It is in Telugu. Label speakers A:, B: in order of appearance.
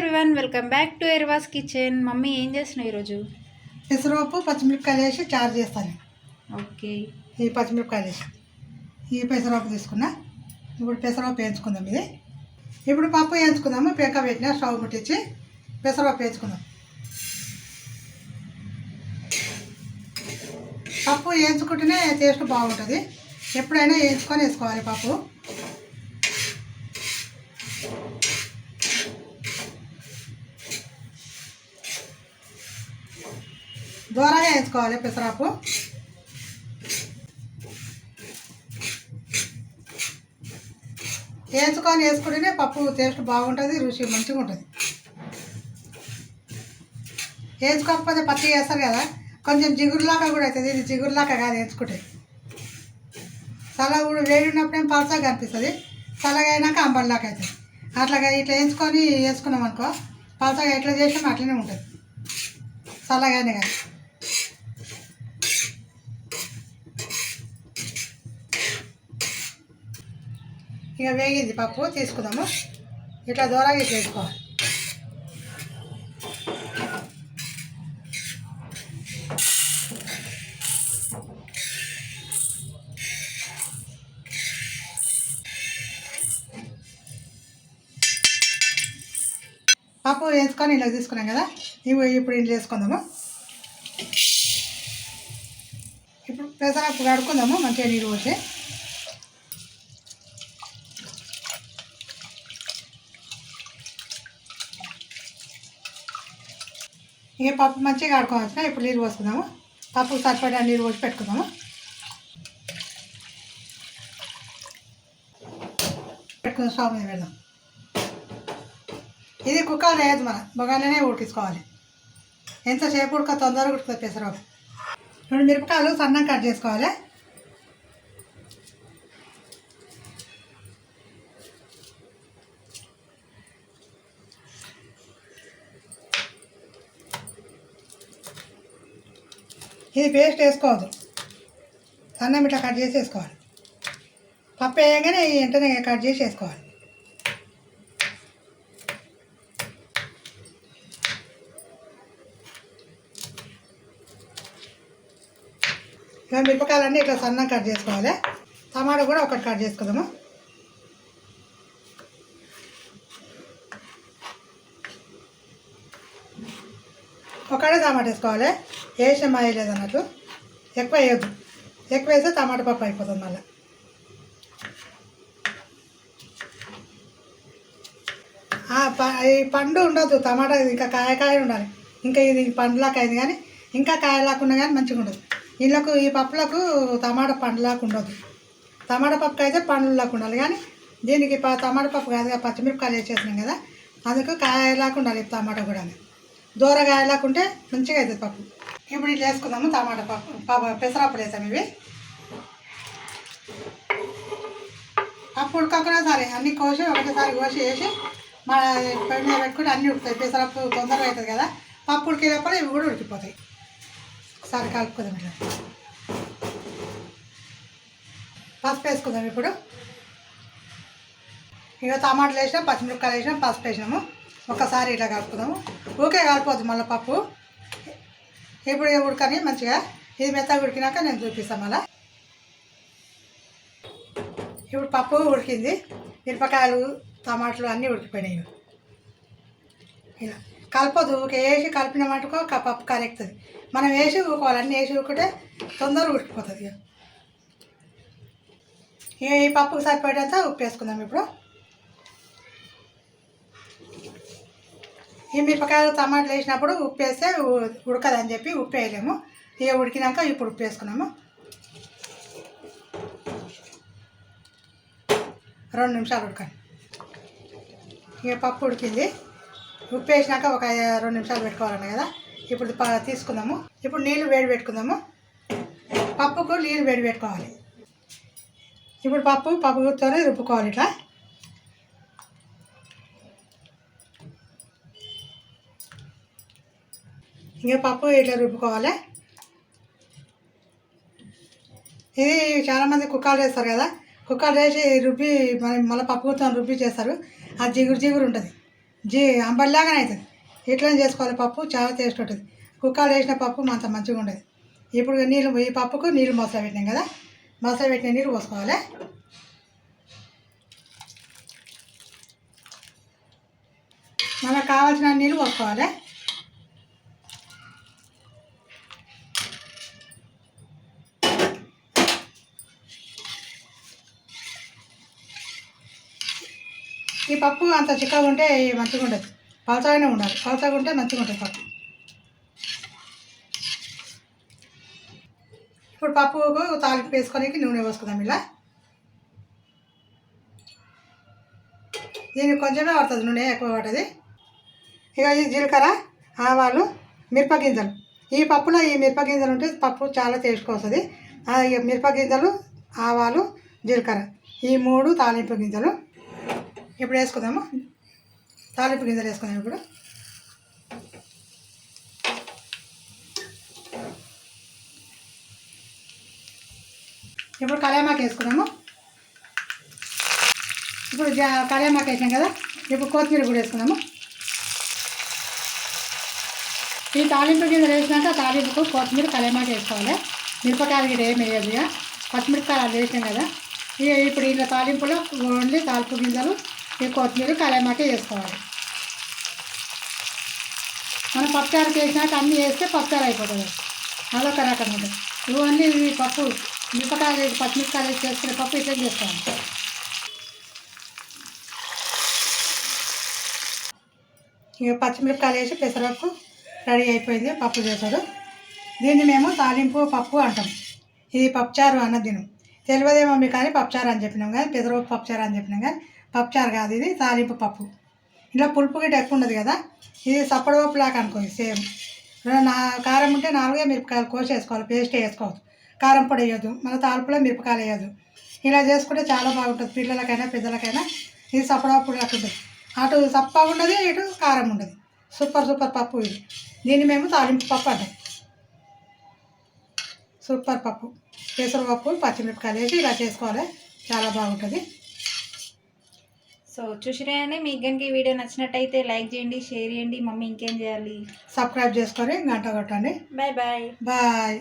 A: Everyone, welcome back to Erva's kitchen. Mummy ఏం చేస్తున్నావు ఈరోజు?
B: పెసరపప్పు పచ్చిమిరపకాయలు వేసి చారు చేస్తాను.
A: ఓకే,
B: ఈ పచ్చిమిరపకాయలు వేసి ఈ పెసరపప్పు తీసుకున్నా. ఇప్పుడు పెసరపప్పు వేయించుకుందాం. ఇప్పుడు పప్పు వేయించుకుందాము. పెంక పెట్టిన స్టవ్ ముట్టించి పెసరపప్పు వేయించుకుందాం. పప్పు వేయించుకుంటేనే టేస్ట్ బాగుంటుంది. ఎప్పుడైనా వేయించుకొని వేసుకోవాలి పప్పు. దూరంగా వేసుకోవాలి పెసరపప్పు. వేసుకుంటేనే పప్పు టేస్ట్ బాగుంటుంది, రుచి మంచిగా ఉంటుంది. వేసుకోకపోతే పచ్చి వేస్తారు కదా, కొంచెం జిగురులాగా కూడా అవుతుంది. ఇది జిగురులాగా కాదు వేసుకుంటే. చల్లగా కూడా వేడి ఉన్నప్పుడేం పలసగా అనిపిస్తుంది, చల్లగా అయినాక అంబడిలాగా అవుతుంది. అట్లాగా ఇట్లా వేసుకున్నాం అనుకో, పలసగా ఎట్లా చేసినాం అట్లనే ఉంటుంది, చల్లగానే కానీ. ఇక వేగింది పప్పు, తీసుకుందాము. ఇట్లా దూరంగా ఇట్లా వేసుకోవాలి. పప్పు వేసుకొని ఇలా తీసుకున్నాం కదా, ఇప్పుడు ఇంట్లో వేసుకుందాము. ఇప్పుడు పెసరపప్పు కడుక్కుందాము మంచిగా నీరు పోసి. ఇక పప్పు మంచిగా కడుక్కోవాల్సిన. ఇప్పుడు నీళ్ళు పోసుకుందాము. పప్పు సరిపడా నీళ్ళు పోసి పెట్టుకుందాము. స్టవ్ మీద పెడదాం. ఇది కుక్కర్ వేయదు, మన బగానే ఉడికించుకోవాలి. ఎంతసేపు ఉడక తొందరగా ఉడుకుతుంది పెసరపప్పు. 2 మిరపకాయలు సన్నం కట్ చేసుకోవాలి. ఇది పేస్ట్ వేసుకోవద్దు, సన్నం ఇట్లా కట్ చేసి వేసుకోవాలి. పప్పు వేయగానే వెంటనే కట్ చేసి వేసుకోవాలి. ఇక మిరపకాయలన్నీ ఇట్లా సన్నం కట్ చేసుకోవాలి. టమాటా కూడా ఒకటి కట్ చేసుకుందాము. ఒకటే టమాటా వేసుకోవాలి, వేసాం వేయలేదు అన్నట్టు. ఎక్కువ వేయద్దు, ఎక్కువ వేస్తే టమాటా పప్పు అయిపోతుంది మళ్ళీ. ఈ పండు ఉండదు టమాటా, ఇంకా కాయ ఉండాలి. ఇంకా ఇది పండులాగా అయింది కానీ ఇంకా కాయలాకుండా కానీ మంచిగా ఉండదు. వీళ్ళకు ఈ పప్పులకు టమాటా పండులాగా ఉండదు. టమాటా పప్పుకి అయితే పండులాగా ఉండాలి, కానీ దీనికి టమాటా పప్పు కాదు, పచ్చిమిరపకాయలు వేసేసినాం కదా, అందుకు కాయలాగా ఉండాలి. టమాటా కూడా దూరగా కాయలాకుంటే మంచిగా అవుతుంది పప్పు. ఇప్పుడు ఇట్లా వేసుకుందాము. టమాటా పప్పు పెసరపప్పు వేసాము. ఇవి పప్పు ఉడకకుండా సరే అన్నీ కోసి ఒకటేసారి కోసి వేసి మన పొయ్యి మీద పెట్టుకుంటే అన్నీ ఉడుకుతాయి. పెసరపప్పు తొందరగా అవుతుంది కదా, పప్పు ఉడికేటప్పుడు ఇవి కూడా ఉడికిపోతాయి. ఒకసారి కలుపుకుందాం. ఇట్లా పసుపు వేసుకుందాం. ఇప్పుడు ఇక టమాటాలు వేసినాం, పచ్చిమిరపకాయలు వేసినాం, పసుపు వేసినాము. ఒకసారి ఇట్లా కలుపుకుందాము. ఊకే కలిపోద్దు మళ్ళీ పప్పు. ఇప్పుడు ఉడకని మంచిగా ఇది మెత్తగా ఉడికినాక నేను చూపిస్తాను మళ్ళీ. ఇప్పుడు పప్పు ఉడికింది, మిరపకాయలు టమాటాలు అన్నీ ఉడికిపోయినాయి. ఇలా కలపదు, ఊకే వేసి కలిపిన మటుకు పప్పు కరెక్తుంది. మనం వేసి ఊకోవాలి, అన్నీ వేసి ఊకుంటే తొందరగా ఉడికిపోతుంది. ఈ పప్పుకు సరిపోయేంత ఉప్పు వేసుకుందాం. ఇప్పుడు ఈ మిరపకాయలు టమాటాలు వేసినప్పుడు ఉప్పు వేస్తే ఉడకదని చెప్పి ఉప్పు వేయలేము. ఇక ఉడికినాక ఇప్పుడు ఉప్పు వేసుకున్నాము. 2 నిమిషాలు ఉడకండి. ఇక పప్పు ఉడికింది, ఉప్పు వేసినాక ఒక 2 నిమిషాలు పెట్టుకోవాలన్నా కదా. ఇప్పుడు తీసుకుందాము. ఇప్పుడు నీళ్ళు వేడి పెట్టుకుందాము. పప్పుకు నీళ్ళు వేడి పెట్టుకోవాలి. ఇప్పుడు పప్పుతోనే రుబ్బుకోవాలి. ఇట్లా ఇంకా పప్పు ఇట్లా రుబ్బుకోవాలి. ఇది చాలామంది కుక్కర్లు వేస్తారు కదా, కుక్కర్లు వేసి రుబ్బి మళ్ళీ పప్పుతో రుబ్బి చేస్తారు. అది జిగురు ఉంటుంది. అంబడిలాగానే అవుతుంది. ఇట్లనే చేసుకోవాలి. పప్పు చాలా టేస్ట్ ఉంటుంది. కుక్కర్లో వేసిన పప్పు అంత మంచిగా ఉండదు. ఇప్పుడు ఈ పప్పుకు నీళ్ళు మసాలా పెట్టినాం కదా, మసాలా పెట్టిన నీళ్ళు పోసుకోవాలి. మనకు కావాల్సిన నీళ్ళు పోసుకోవాలి. ఈ పప్పు అంత చిక్కగా ఉంటే మంచిగా ఉండదు, పలచగానే ఉండాలి. పలచగా ఉంటే మంచిగా ఉంటుంది పప్పు. ఇప్పుడు పప్పుకు తాలింపు వేసుకోనికి నూనె పోసుకుందాం. ఇలా దీనికి కొంచెమే పడుతుంది, నూనె ఎక్కువ పడుతుంది. ఇక ఈ జీలకర్ర, ఆవాలు, మిరపగింజలు. ఈ పప్పులో ఈ మిరపగింజలు ఉంటే పప్పు చాలా టేస్ట్గా వస్తుంది. మిరపగింజలు, ఆవాలు, జీలకర్ర ఈ 3 తాలింపు గింజలు ఇప్పుడు వేసుకుందాము. తాలింపు గింజలు వేసుకుందాం. ఇప్పుడు కళ్యామాకు వేసుకున్నాము. ఇప్పుడు కళ్యామాకు వేసాం కదా, ఇప్పుడు కొత్తిమీర కూడా వేసుకున్నాము. ఈ తాలింపు గింజలు వేసినాక తాలింపుకు కొత్తిమీర, కళ్యామాకు వేసుకోవాలి. మిరపకాయలు గిట్ట ఏం వేయదు. ఇక పచ్చిమిరపకాయలు అది వేసాం కదా, ఇక ఇప్పుడు ఇలా తాలింపులో ఓన్లీ తాలింపు గింజలు, ఈ కొత్తిమీర, కళ్యామాకే వేసుకోవాలి. మనం పప్పుచారు చేసినాక అన్నీ వేస్తే పప్పుచారు అయిపోతుంది. అదొక రకం ఉంటుంది. ఓన్లీ ఈ పప్పు మిరపకాయలు, పచ్చిమిరపకాయలు వేసి చేసుకునే పప్పు ఇట్లా చేసుకోవాలి. ఇక పచ్చిమిరపకాయలు వేసి పెసరపప్పు రెడీ అయిపోయింది. పప్పు చేశారు. దీన్ని మేము తాలింపు పప్పు అంటాం. ఇది పప్పుచారు అన్నది తినం. తెలియదేమో మీకు కానీ పప్పుచారు అని చెప్పినాం, కానీ పెసరపప్పు పప్పుచారు అని చెప్పినాం, కానీ పప్పుచారు కాదు, ఇది తాలింపు పప్పు. ఇలా పులుపు గిట్ట ఎక్కువ ఉండదు కదా, ఇది సప్పడపప్పు లాగా అనుకోండి. సేమ్ కారం ఉంటే 4 మిరపకాయలు కోసి వేసుకోవాలి, పేస్ట్ వేసుకోవచ్చు. కారం పొడి వేయద్దు, మన తాలింపులో మిరపకాయలు వేయద్దు. ఇలా చేసుకుంటే చాలా బాగుంటుంది. పిల్లలకైనా పెద్దలకైనా ఇది సప్పడపప్పు లాగా ఉంటుంది. అటు సప్పగా ఉండదు, ఇటు కారం ఉండదు. సూపర్ పప్పు ఇది. దీన్ని మేము తాలింపు పప్పు అంటాం. సూపర్ పప్పు, పెసరపప్పు, పచ్చిమిరపకాయలు వేసి ఇలా చేసుకోవాలి, చాలా బాగుంటుంది.
A: సో చూసిరాయండి, మీకు కనుక ఈ వీడియో నచ్చినట్టయితే లైక్ చేయండి, షేర్ చేయండి. మమ్మీ ఇంకేం చేయాలి?
B: సబ్స్క్రైబ్ చేసుకొని గంట కొట్టండి.
A: Bye bye.
B: బాయ్.